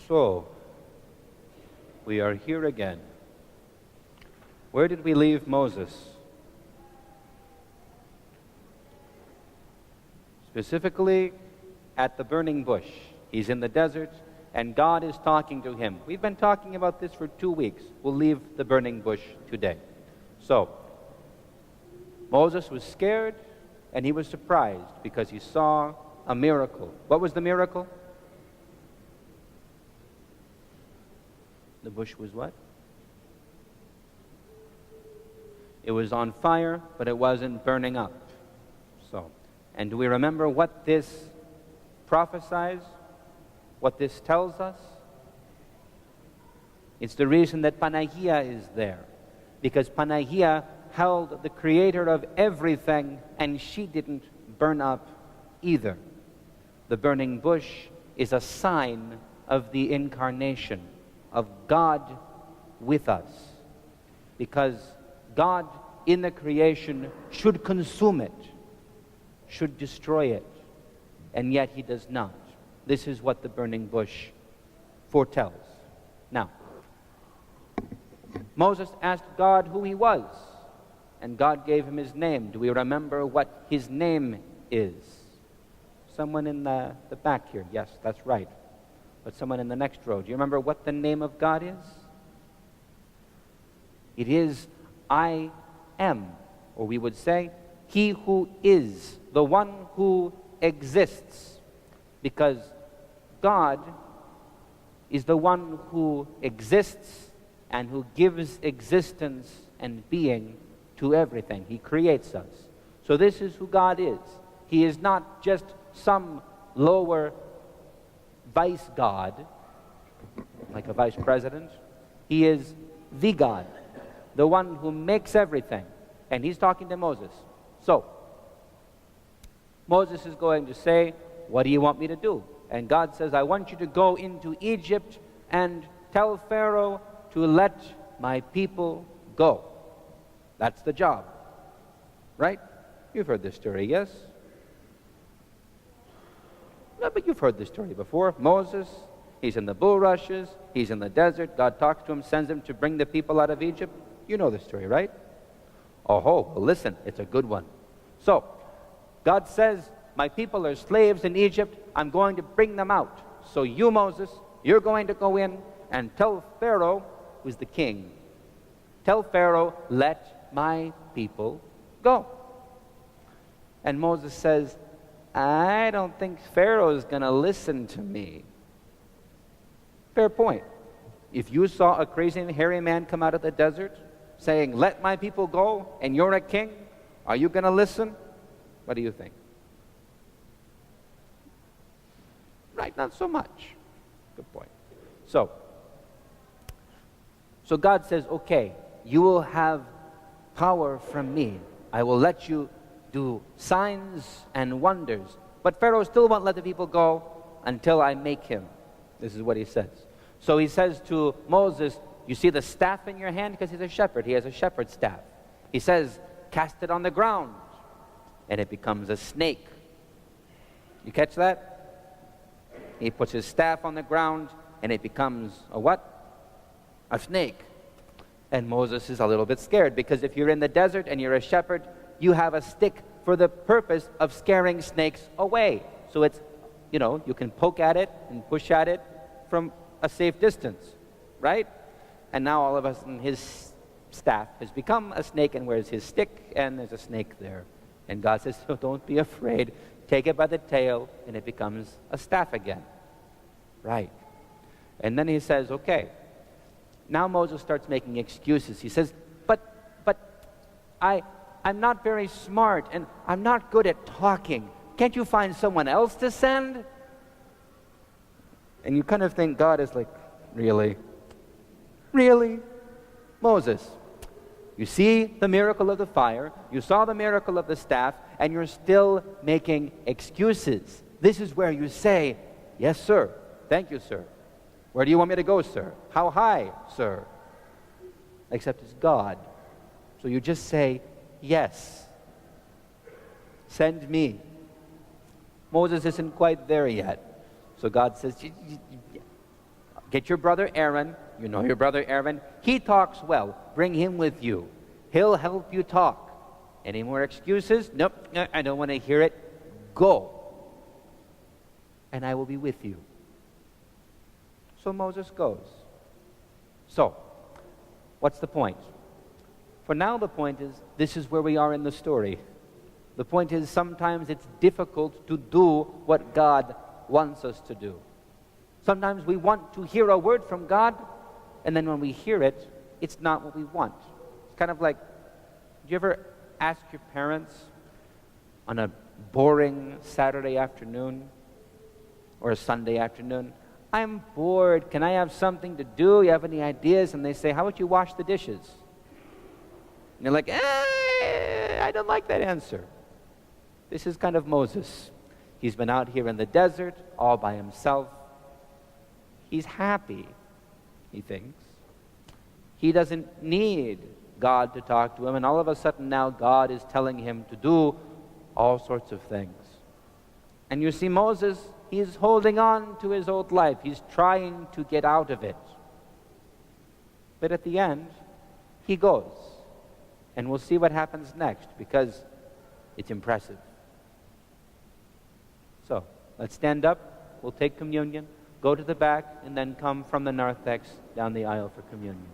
So, we are here again. Where did we leave Moses? Specifically, at the burning bush. He's in the desert, and God is talking to him. We've been talking about this for 2 weeks. We'll leave the burning bush today. So, Moses was scared, and he was surprised because he saw a miracle. What was the miracle? The bush was what? It was on fire, but it wasn't burning up. So, and do we remember what this prophesies? What this tells us? It's the reason that Panagia is there. Because Panagia held the creator of everything, and she didn't burn up either. The burning bush is a sign of the incarnation, of God with us. Because God in the creation should consume it, should destroy it, and yet he does not. This is what the burning bush foretells. Now, Moses asked God who he was, and God gave him his name. Do we remember what his name is? Someone in the back here. Yes, that's right. But someone in the next row. Do you remember what the name of God is? It is I am, or we would say, he who is, the one who exists. Because God is the one who exists and who gives existence and being to everything. He creates us. So this is who God is. He is not just some lower vice God, like a vice president. He is the God, the one who makes everything. And he's talking to Moses. So, Moses is going to say, what do you want me to do? And God says, I want you to go into Egypt and tell Pharaoh to let my people go. That's the job. Right? You've heard this story, yes? No, but you've heard this story before. Moses, he's in the bulrushes, he's in the desert. God talks to him, sends him to bring the people out of Egypt. You know the story, right? Oh, well, listen, it's a good one. So, God says, my people are slaves in Egypt. I'm going to bring them out. So you, Moses, you're going to go in and tell Pharaoh, who's the king, tell Pharaoh, let my people go. And Moses says, I don't think Pharaoh is going to listen to me. Fair point. If you saw a crazy and hairy man come out of the desert saying, let my people go, and you're a king, are you going to listen? What do you think? Right, not so much. Good point. So God says, okay, you will have power from me. I will let you do signs and wonders. But Pharaoh still won't let the people go until I make him. This is what he says. So he says to Moses, you see the staff in your hand? Because he's a shepherd. He has a shepherd's staff. He says, cast it on the ground. And it becomes a snake. You catch that? He puts his staff on the ground, and it becomes a what? A snake. And Moses is a little bit scared, because if you're in the desert and you're a shepherd, you have a stick for the purpose of scaring snakes away. So it's, you can poke at it and push at it from a safe distance, right? And now all of a sudden his staff has become a snake, and where's his stick? And there's a snake there. And God says, so don't be afraid. Take it by the tail, and it becomes a staff again. Right. And then he says, okay. Now Moses starts making excuses. He says, but I'm not very smart, and I'm not good at talking. Can't you find someone else to send? And you kind of think God is like, really? Really? Moses, you see the miracle of the fire, you saw the miracle of the staff, and you're still making excuses. This is where you say, yes, sir. Thank you, sir. Where do you want me to go, sir? How high, sir? Except it's God. So you just say, yes. Send me. Moses isn't quite there yet. So God says, Get your brother Aaron. You know your brother Aaron. He talks well. Bring him with you. He'll help you talk. Any more excuses? Nope, I don't want to hear it. Go. And I will be with you. So Moses goes. So, what's the point? For now, the point is, this is where we are in the story. The point is, sometimes it's difficult to do what God wants us to do. Sometimes we want to hear a word from God, and then when we hear it, it's not what we want. It's kind of like, do you ever ask your parents on a boring Saturday afternoon or a Sunday afternoon, I'm bored, can I have something to do? You have any ideas? And they say, how about you wash the dishes? And you're like, I don't like that answer. This is kind of Moses. He's been out here in the desert all by himself. He's happy, he thinks. He doesn't need God to talk to him, and all of a sudden now God is telling him to do all sorts of things. And you see Moses, he's holding on to his old life. He's trying to get out of it. But at the end, he goes. And we'll see what happens next, because it's impressive. So, let's stand up. We'll take communion, go to the back, and then come from the narthex down the aisle for communion.